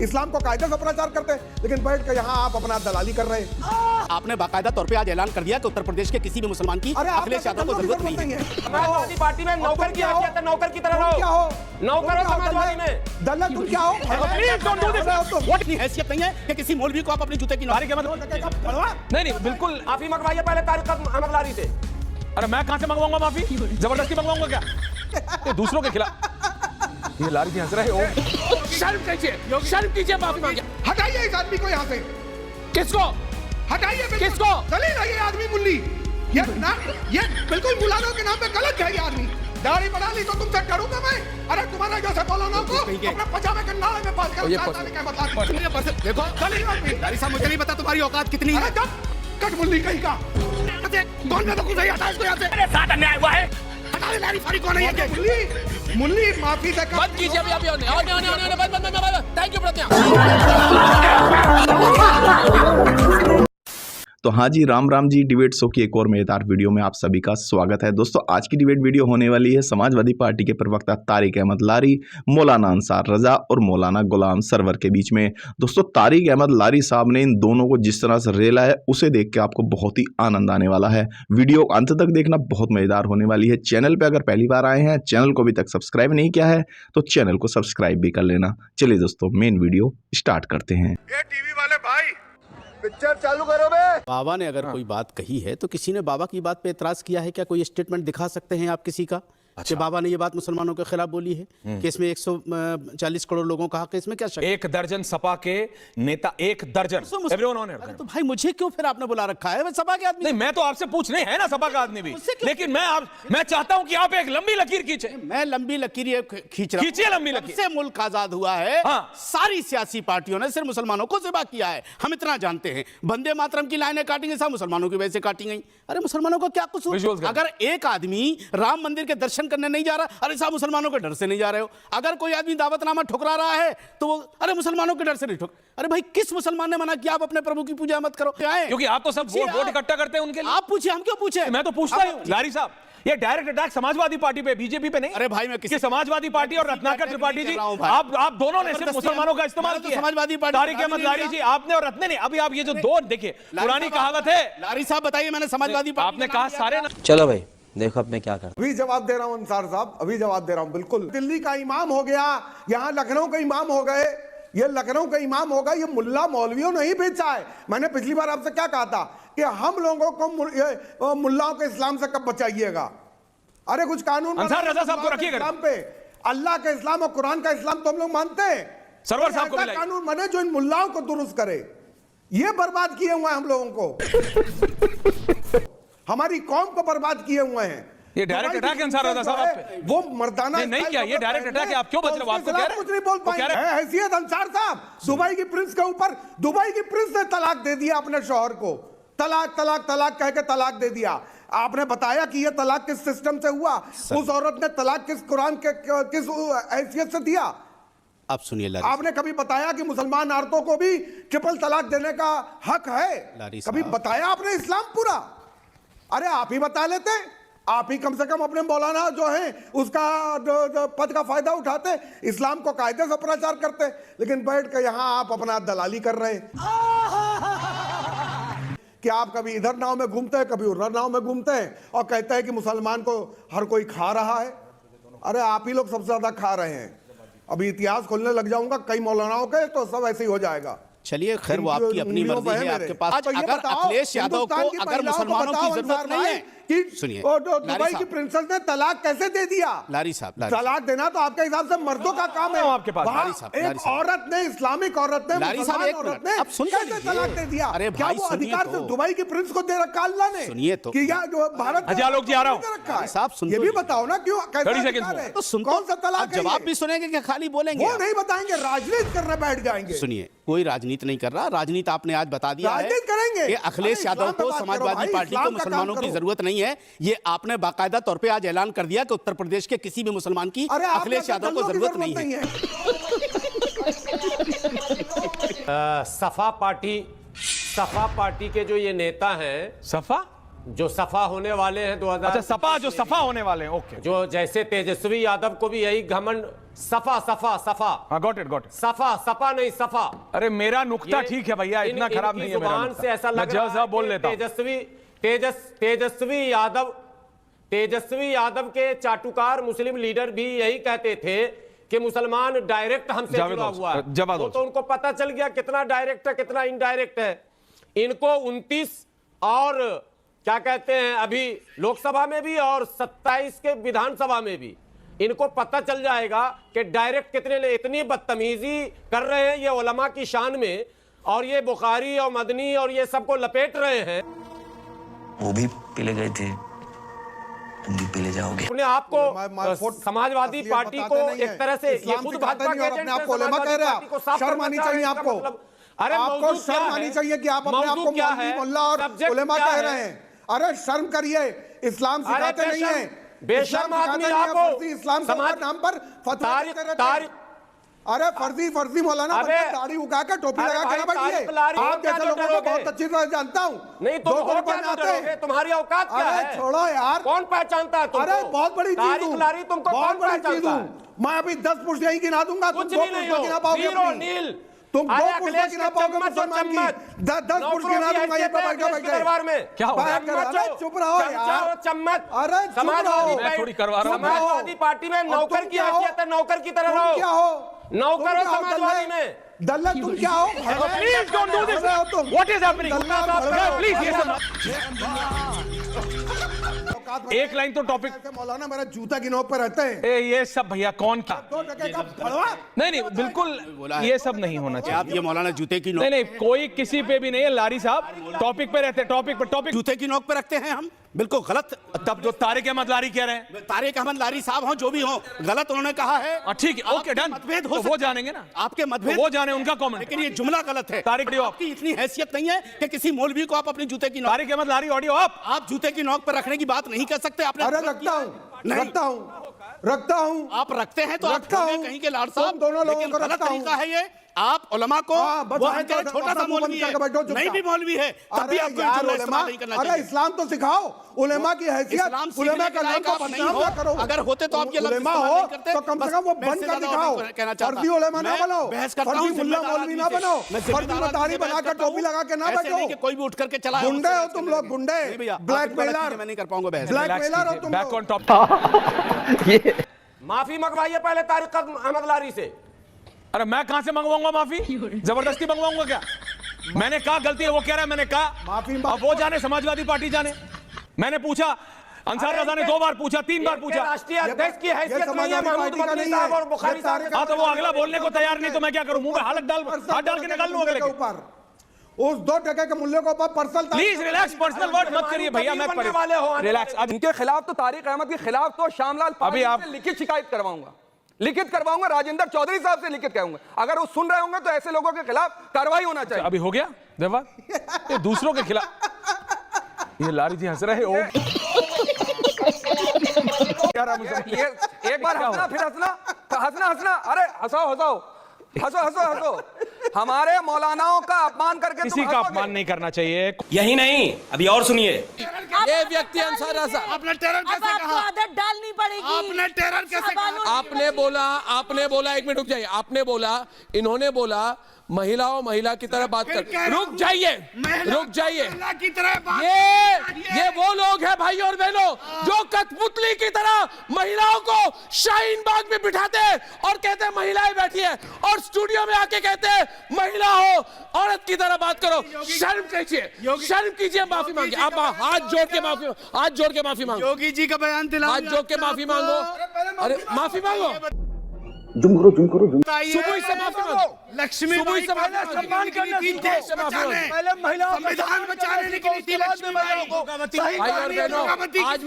इस्लाम को कायदे से प्रचार करते हैं, लेकिन बैठ के यहाँ आप अपना दलाली कर रहे हैं। आपने बाकायदा तौर पे आज ऐलान कर दिया कि उत्तर प्रदेश के किसी भी मुसलमान की अखिलेश यादव को जरूरत नहीं है। समाजवादी पार्टी में नौकर की हैसियत है, नौकर की तरह क्या रहो, हो नौकर हो समाजवादी में। दलाल तुम क्या हो? वो इतनी हैसियत नहीं है कि किसी मौलवी को आप अपने जूते की नौकरी के नहीं, बिल्कुल माफी मंगवाइए पहले, तारीख का मंगलारी से। अरे मैं कहां से मंगवाऊंगा माफी? जबरदस्ती मंगवाऊंगा क्या? ये दूसरों के खिलाफ ये लारी भी हंस रहे हो। शर्म कीजिए माफी मांगिए। हटाइए इस आदमी को यहाँ से। किसको हटाइए? किसको? दलील है ये आदमी मुल्ली। ये बिल्कुल मुलानों के नाम पे गलत है ये आदमी। दाढ़ी बढ़ा ली तो तुमसे डरूंगा मैं? अरे तुम्हारे जैसे मौलाना को अपने पजामे के नाले में फांस कर देखो दारी साहब, मुझे नहीं पता तुम्हारी औकात कितनी है। कट मुल्ली कहीं का कौन है? तो कुछ हटा इसको यहाँ से। मेरे साथ अन्याय हुआ है, हटा ले। दारी फारी कौन है? मुल्ली माफी से बंद कीजिए अभी बंद। थैंक यू प्रज्ञा। तो हाँ जी, राम राम जी। डिबेट शो की एक और मजेदार वीडियो में आप सभी का स्वागत है। दोस्तों आज की डिबेट वीडियो होने वाली है समाजवादी पार्टी के प्रवक्ता तारिक अहमद लारी, मौलाना अंसार रजा और मौलाना गुलाम सरवर के बीच में। दोस्तों तारिक अहमद लारी साहब ने इन दोनों को जिस तरह से रेला है उसे देख के आपको बहुत ही आनंद आने वाला है। वीडियो अंत तक देखना, बहुत मजेदार होने वाली है। चैनल पर अगर पहली बार आए हैं, चैनल को अभी तक सब्सक्राइब नहीं किया है तो चैनल को सब्सक्राइब भी कर लेना। चलिए दोस्तों मेन वीडियो स्टार्ट करते हैं। टीवी वाले भाई पिक्चर चालू करो बे। बाबा ने अगर कोई बात कही है तो किसी ने बाबा की बात पे एतराज किया है क्या? कोई स्टेटमेंट दिखा सकते हैं आप किसी का कि बाबा ने ये बात मुसलमानों के खिलाफ बोली है कि इसमें 140 करोड़ लोगों का हक है, इसमें क्या शक? 1 दर्जन सपा के नेता, 1 दर्जन एवरीवन ऑन अरे तो भाई मुझे क्यों फिर आपने बुला रखा है? मैं सपा के आदमी नहीं, मैं तो आपसे पूछने है ना सपा का आदमी भी, लेकिन मैं चाहता हूं कि आप एक लंबी लकीर खींचे। मैं लंबी लकीर खींच रहा हूं। खींचिए लंबी लकीर। से मुल्क आजाद हुआ है, हाँ। सारी सियासी पार्टियों ने सिर्फ मुसलमानों को ज़िबा किया है। हम इतना जानते हैं, वंदे मातरम की लाइनें काटेंगे सब मुसलमानों की वजह से काटी गई। अरे मुसलमानों को क्या कसूर? अगर एक आदमी राम मंदिर के दर्शन करने नहीं जा रहा, अरे साहब मुसलमानों के डर से नहीं जा रहे हो। अगर कोई आदमी दावतनामा ठुकरा रहा है तो वो अरे मुसलमानों के डर से नहीं ठुक। अरे भाई किस मुसलमान ने मना किया आप अपने प्रभु की पूजा मत करो? क्योंकि आप तो सब वोट इकट्ठा करते हैं उनके लिए। आप पूछिए, हम क्यों पूछे? मैं तो पूछता हूं लारी साहब, ये डायरेक्ट अटैक समाजवादी पार्टी पे, बीजेपी पे नहीं। अरे भाई मैं किसी समाजवादी पार्टी और रत्नाकर त्रिपाठी जी, आप दोनों ने सिर्फ मुसलमानों का इस्तेमाल किया। समाजवादी पार्टी तारिक अहमद लारी जी आपने और रत्ने ने। अभी आप ये जो दो देखिए, पुरानी कहावत है। लारी साहब बताइए, मैंने समाजवादी पार्टी आपने कहा सारे। चलो भाई देखो अब मैं क्या कर। अभी जवाब दे रहा हूं अंसार साहब, अभी जवाब दे रहा हूं। बिल्कुल दिल्ली का इमाम हो गया, यहाँ लखनऊ का इमाम हो गए, ये लखनऊ का इमाम होगा, ये मुल्ला मौलवियों नहीं भेजा है। मैंने पिछली बार आपसे क्या कहा था कि हम लोगों को मुल्लाओं के इस्लाम से कब बचाइएगा? अरे कुछ कानून अंसार रजा साहब को रखिएगा। इस्लाम पे, अल्लाह का इस्लाम और कुरान का इस्लाम तो हम लोग मानते हैं। सरवर साहब को ऐसा कानून बने जो इन मुल्लाओं को दुरुस्त करे। ये बर्बाद किए हुए हैं हम लोगों को, हमारी कौम को बर्बाद किए हुए हैं। ये डायरेक्ट अटैक है अंसार रजा साहब आप पे। वो मर्दाना नहीं किया, ये डायरेक्ट अटैक है। आप क्यों बच रहे हो? आपको कह रहे कुछ नहीं बोल पाए हैसियत अंसार साहब। दुबई की प्रिंस के ऊपर, दुबई की प्रिंस ने तलाक दे दिया अपने शौहर को। तलाक तलाक तलाक कह के तलाक दे दिया। आपने बताया कि ये तलाक किस सिस्टम से हुआ? उस औरत ने तलाक किस कुरान के किस हैसियत से दिया? आप सुनिए, आपने कभी बताया कि मुसलमान औरतों को भी ट्रिपल तलाक देने का हक है? कभी बताया आपने इस्लाम पूरा? अरे आप ही बता लेते, आप ही कम से कम अपने मौलाना जो है उसका पद का फायदा उठाते, इस्लाम को कायदे से प्रचार करते, लेकिन बैठ के यहाँ आप अपना दलाली कर रहे हैं कि आप कभी इधर नाव में घूमते हैं, कभी उधर नाव में घूमते हैं और कहते हैं कि मुसलमान को हर कोई खा रहा है। अरे आप ही लोग सबसे ज्यादा खा रहे हैं। अभी इतिहास खोलने लग जाऊंगा कई मौलानाओं के तो सब ऐसे ही हो जाएगा। चलिए खैर, वो आपकी अपनी मर्जी है, आपके पास। अगर अखिलेश यादव को अगर मुसलमानों की जरूरत नहीं है कि सुनिए, दुबई की प्रिंसेस ने तलाक कैसे दे दिया? लारी साहब, तलाक देना तो आपके हिसाब से मर्दों का काम है। आपके पास एक औरत ने, इस्लामिक औरत ने, मुसलमान औरत ने कैसे तलाक दे दिया? अरे क्या वो अधिकार से दुबई की प्रिंस को दे रखा अल्लाह ने? सुनिए तो, कि भारत जी आ रहा हूं, ये भी बताओ ना क्यों, कैसे, कौन सा तलाक है? जवाब भी सुनेंगे कि खाली बोलेंगे? वो नहीं बताएंगे, राजनीति करने बैठ जाएंगे। सुनिए, कोई राजनीति नहीं कर रहा। राजनीति आपने आज बता दिया है करेंगे कि अखिलेश यादव को, समाजवादी पार्टी को मुसलमानों की जरूरत नहीं है। ये आपने बाकायदा तौर पे आज ऐलान कर दिया कि उत्तर प्रदेश के किसी भी मुसलमान की अखिलेश यादव को जरूरत नहीं है। सफा पार्टी के जो ये नेता हैं, जो सफा होने वाले हैं 2000। अच्छा, सपा जो सफा होने वाले हैं, ओके। जो जैसे तेजस्वी यादव को भी यही घमंड सफा सफा सफा हाँ गॉट इट सफा सफा नहीं सफा। अरे मेरा नुक्ता ये ठीक है भैया, इतना खराब नहीं है मेरा जुबान नुक्ता। से ऐसा मैं लग रहा है बोल कि लेता हूं। तेजस्वी यादव के चाटुकार मुस्लिम लीडर भी यही कहते थे कि मुसलमान डायरेक्ट हमसे जावेद जुड़ा हौस, हुआ है। जवाद वो हौस। तो उनको पता चल गया कितना डायरेक्ट है कितना इनडायरेक्ट है। इनको 29 और क्या कहते हैं अभी लोकसभा में भी और 27 के विधानसभा में भी इनको पता चल जाएगा कि डायरेक्ट कितने इतनी बदतमीजी कर रहे हैं ये उलमा की शान में, और ये बुखारी और मदनी और ये सबको लपेट रहे हैं। वो भी पीले गए थे, तुम भी पीले जाओगे। अपने आप को समाजवादी पार्टी को एक तरह से ये खुद भाजपा के अपने आप को उलेमा कह रहे हैं। शर्म आनी चाहिए आपको। अरे आपको शर्म आनी चाहिए कि आप अपने आप को मौलवी, मुल्ला और उलेमा कह रहे हैं। अरे शर्म करिए, इस्लाम सिखाते नहीं है। बेशर्म आदमी आप हो। इस्लाम के नाम पर फतवा देते रहते हैं। अरे फर्जी मौलाना दाढ़ी उगा के टोपी लगा के ना बैठिए। आप जैसे लोगों को बहुत अच्छी तरह जानता हूँ। नहीं तो तुम्हारी औकात क्या है? छोड़ो यार, कौन पहचानता है तुमको? अरे बहुत बड़ी चीज हूँ, तुमको बहुत बड़ी चीज हूँ। मैं अभी 10 पुरुष यहीं गिना दूंगा, तुम 2 पुरुष गिना पाओगे अपनी। तुम 2 पुरुष गिना पाओगे मुसलमान की। 10 पुरुष गिना दूंगा ये दरबार में। क्या हो गया? अरे चुप रहो यार, चम्मच। अरे मैं थोड़ी करवा रहा हूँ। समाजवादी पार्टी में नौकर की हैसियत है, नौकर की तरह रहो। क्या हो? नौकर हो समाजवादी में। दल्लत तुम क्या हो? Please don't do this. What is happening? Please ये सब एक लाइन तो टॉपिक। मौलाना मेरा जूता की नोक पर रहते हैं। ये सब भैया कौन था? 2 टके का फड़वा। नहीं बिल्कुल ये सब नहीं होना चाहिए। आप ये मौलाना जूते की नहीं कोई किसी पे भी नहीं है। लारी साहब टॉपिक पे रहते, टॉपिक जूते की नोक पे रखते हैं हम, बिल्कुल गलत। तब जो तारिक अहमद लारी कह रहे हैं, तारिक अहमद लारी साहब हो जो भी हो, गलत उन्होंने कहा है। ठीक है, ओके डन। मतभेद तो हो, वो जानेंगे ना, आपके मतभेद वो जाने उनका कमेंट, लेकिन ये जुमला गलत है। तारिक आपकी इतनी हैसियत नहीं है कि किसी मौलवी को आप अपनी जूते की नोक, तारिक अहमद लारी ऑडियो आप जूते की नोक पर रखने की बात नहीं कर सकते। आपने अरे रखता हूँ। आप रखते हैं तो रखता आप हूँ। कहीं के लाड साहब, दोनों लोगों लेकिन को गलत रखता हूँ। तरीका है ये। आप उलमा को वो है चाहे छोटा सा मौलवी है, नहीं भी मौलवी है, तब भी आपको जुमला इस्तेमाल नहीं करना चाहिए। अरे इस्लाम तो सिखाओ, उलेमा की हैसियत, उलेमा का नाम को बदनाम ना करो। अगर होते तो आप ये उलेमा हो तो कम से कम वो बन कर दिखाओ। फर्जी उलेमा ना बनो, फर्जी मुल्ला मौलवी ना बनो, फर्जी दाढ़ी बनाकर टोपी लगा के ना बैठो। कोई भी उठ करके चला, गुंडे हो तुम लोग, गुंडे, ब्लैकमेलर। मैं नहीं कर पाऊंगा बहस। ब्लैकमेलर हो तुम बैक लोग। On topic. माफी मंगवाइए पहले तारिक अहमद लारी से। अरे मैं कहां से मंगवाऊंगा माफी? जबरदस्ती मंगवाऊंगा क्या? मैंने कहा गलती है, वो कह रहा है मैंने कहा। माफी अब वो जाने, समाजवादी पार्टी जाने। मैंने पूछा, अंसार रजा ने 2 बार पूछा, 3 बार पूछा। राष्ट्रीय अध्यक्ष की हैसियत नहीं है महमूद मदनी साहब और बुखारी साहब। हाँ तो वो अगला बोलने को तैयार नहीं, तो मैं क्या करूं? मुंह में हाथ डाल के निकाल लूं अगले के ऊपर। उस 2 टके के मूल्य के ऊपर personal, please relax, personal word मत करिए भैया। मैं रिलैक्स। इनके खिलाफ तो तारिक अहमद के खिलाफ तो श्यामलाल अभी आप लिखित शिकायत करवाऊंगा, राजेंद्र चौधरी साहब से लिखित कहूंगा। अगर वो सुन रहे होंगे तो ऐसे लोगों के खिलाफ कार्रवाई होना चाहिए। अभी हो गया देवा, ये दूसरों के खिलाफ। ये लारी जी हंस रहे हो। ये एक बार हंसना, फिर हंसना। अरे हंसो। हमारे मौलानाओं का अपमान करके किसी का अपमान नहीं करना चाहिए। यही नहीं, अभी और सुनिए। ये व्यक्ति अंसार रजा, आपने टेरर कैसे कहा? आदत डालनी पड़ेगी। आपने टेरर कैसे कहा? आपने बोला 1 मिनट रुक जाइए। आपने बोला, इन्होंने बोला महिला की तरह बात कर। रुक जाइए। ये वो लोग हैं भाई और बहनों जो कठपुतली की तरह महिलाओं को शाहीन बाग में बिठाते हैं और कहते हैं महिलाएं बैठी है, और स्टूडियो में आके कहते हैं महिला हो, औरत की तरह बात करो। शर्म कीजिए, माफी मांगिए। आप हाथ जोड़ के माफी मांगो। योगी जी का बयान दिलाओ, हाथ जोड़ के माफी मांगो। अरे माफी मांगो। जुम करो। सुबह से माफी मांगो। लक्ष्मी सम्मान करना सीखो। पहले महिलाओं संविधान बचाने के लिए थी लक्ष्मी भाई और बहनों, आज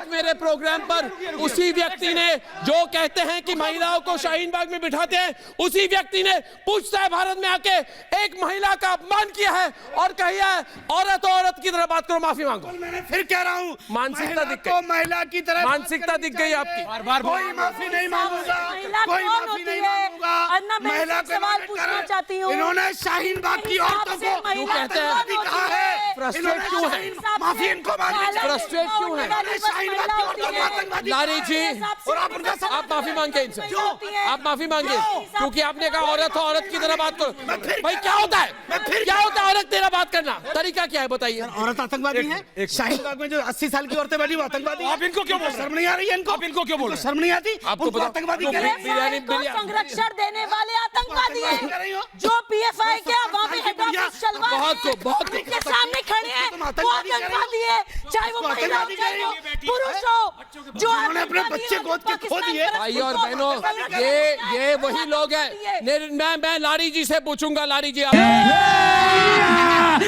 मेरे प्रोग्राम पर उसी व्यक्ति ने, जो कहते हैं कि महिलाओं को शाहीन बाग में बिठाते हैं, उसी व्यक्ति ने पूछता है भारत में आके एक महिला का अपमान किया है और कहिए औरत की तरह बात करो, माफी मांगो। मैंने फिर कह रहा हूँ, मानसिकता दिख गई, महिला की तरह मानसिकता दिख गई आपकी। बार कोई माफी नहीं मांगूंगा, महिला को सवाल पूछना चाहती हूँ। इन्होंने शाहीन बाग की औरतों को कहते हैं कहा है। फ्रस्ट्रेट क्यों है? माफी इनको मांगनी फ्रस्ट्रेट क्यों है? लारी जी, आप माफी मांगे इनसे, आप माफी मांगे, क्योंकि आपने कहा औरत हो, औरत की तरह बात करो। भाई क्या होता है, क्या होता है औरत तेरा बात करना? तरीका क्या है बताइए? औरत आतंकवादी है? शाहीन बाग में जो 80 साल की औरतें बैठी वो आतंकवादी? आप इनको क्यों बोल रहे हैं? शर्म नहीं आ रही है इनको? आप इनको क्यों बोल रहे हैं? शर्म नहीं आती? आपको पता आतंकवादी तो कह रहे हैं? बिरयानी संरक्षण देने वाले आतंकवादी हैं जो पीएफआई के अवामी हेड ऑफिस शलवार के सामने खड़े हैं, वो आतंकवादी है, चाहे वो महिला हो चाहे वो पुरुष हो, जो उन्होंने अपने बच्चे गोद के खो दिए। भाई और बहनों, ये वही लोग हैं। मैं लारी जी से पूछूंगा, लारी जी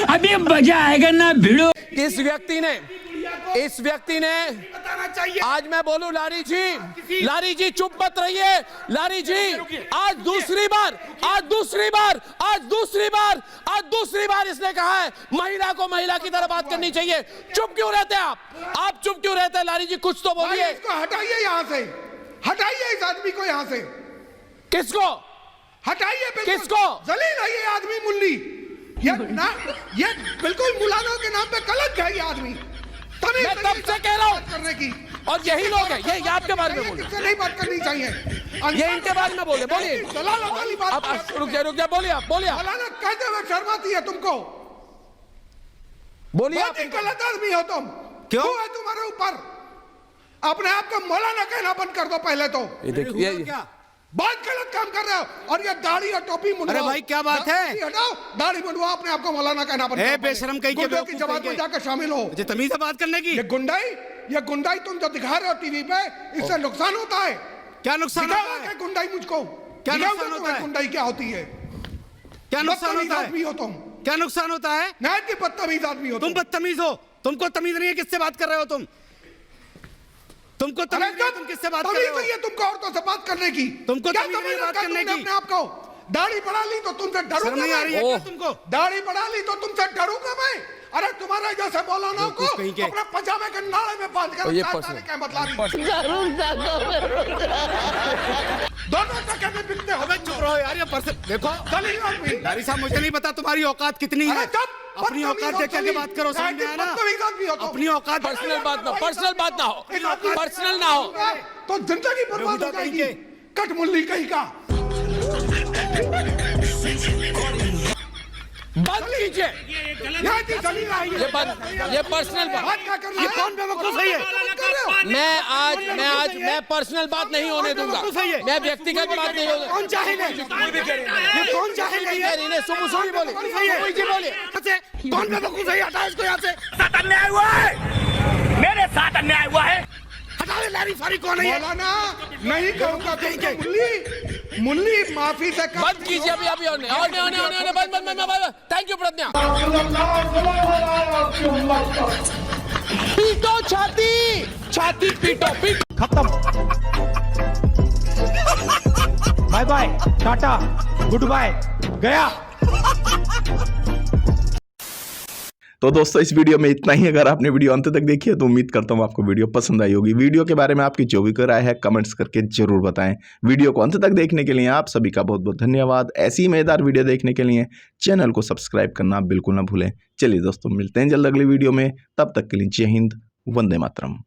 अभी मजा आएगा ना भिड़ो। इस व्यक्ति ने आज मैं बोलूं, लारी जी चुप मत रहिए। लारी जी आज दूसरी बार इसने कहा है महिला को महिला की तरह बात करनी चाहिए। चुप क्यों रहते हैं आप चुप क्यों रहते हैं? लारी जी कुछ तो बोलिए। इसको हटाइए यहाँ से, हटाइए इस आदमी को यहाँ से। किसको हटाइए? किसको? जलील है ये आदमी, मुल्ली। ये बिल्कुल मुलाना के नाम पे कलंक है ये आदमी। मैं तब से कह रहा हूँ करने की, और यही लोग हैं, ये आपके बारे में बोले, किससे नहीं बात करनी चाहिए, ये इनके बारे में बोले। बोलिए, दलालों वाली बात। अब रुक जा, बोलिए आप। मौलाना कहते हुए शर्म आती है तुमको? बोलिए आप। गलत आदमी हो तुम। क्यों है तुम्हारे ऊपर? अपने आप को मौलाना कहना बंद कर दो पहले तो। ये देखिए, क्या बहुत गलत काम कर रहे हो। और ये दाढ़ी और टोपी मुंडवाओ। अरे भाई क्या बात है? हटाओ दाढ़ी मुंडवाओ, अपने आप को मौलाना कहना बंद करो। बेशरम कहीं की जमात में जाकर शामिल हो। तमीज से बात करने की। ये गुंडाई तुम जो दिखा रहे हो टीवी पे, इससे नुकसान होता है। क्या नुकसान होता है? गुंडाई मुझको क्या नुकसान होता है? गुंडाई क्या होती है? क्या नुकसान होता है? आदमी हो तुम। क्या नुकसान होता है? नायत की बदतमीज आदमी हो तुम। बदतमीज हो, तुमको तमीज नहीं है किससे बात कर रहे हो तुम? तुमको तमीज नहीं है तुम किससे बात कर रहे हो? तुमको औरतों से बात करने की तुमको तमीज नहीं है बात करने की? अपने आप को दाढ़ी बढ़ा ली तो तुमसे डरूंगा नहीं आ रही है क्या तुमको? दाढ़ी बढ़ा ली तो तुमसे डरूंगा मैं? अरे तुम्हारे जैसे मौलाना को अपने पजामे के नाले में बांध कर क्या बतला रही? दोनों टके में बिकते हो। चुप रहो यार, ये देखो लारी साहब, मुझे नहीं पता तुम्हारी औकात कितनी है। अपनी औकात देख के बात करो, समझ में आया ना? अपनी औकात। पर्सनल बात ना हो तो जिंदगी बर्बाद हो जाएगी। कट मुल्ली कहीं का। बंद कीजिए ये पर्सनल बात। ये कौन बेवकूफ है? मैं पर्सनल बात नहीं होने दूंगा। मैं व्यक्तिगत बात नहीं होगा। कौन जाहिल है? ये कौन जाहिल है? सुबह बोले, कौन बेवकूफ है? हटा इसको यहाँ से। अन्याय हुआ है, मेरे साथ अन्याय हुआ है। हटा दे। लारी फारी कौन है? मौलाना नहीं कहूँगा मुल्ली माफी से बंद कीजिए अभी होने बंद। थैंक यू प्रज्ञा। पीटो छाती पीटो। खत्म। Bye bye, tata, goodbye, गया। तो दोस्तों इस वीडियो में इतना ही। अगर आपने वीडियो अंत तक देखी है तो उम्मीद करता हूँ आपको वीडियो पसंद आई होगी। वीडियो के बारे में आपकी जो भी राय है कमेंट्स करके जरूर बताएं। वीडियो को अंत तक देखने के लिए आप सभी का बहुत बहुत धन्यवाद। ऐसी मजेदार वीडियो देखने के लिए चैनल को सब्सक्राइब करना बिल्कुल ना भूलें। चलिए दोस्तों, मिलते हैं जल्द अगली वीडियो में। तब तक के लिए जय हिंद, वंदे मातरम।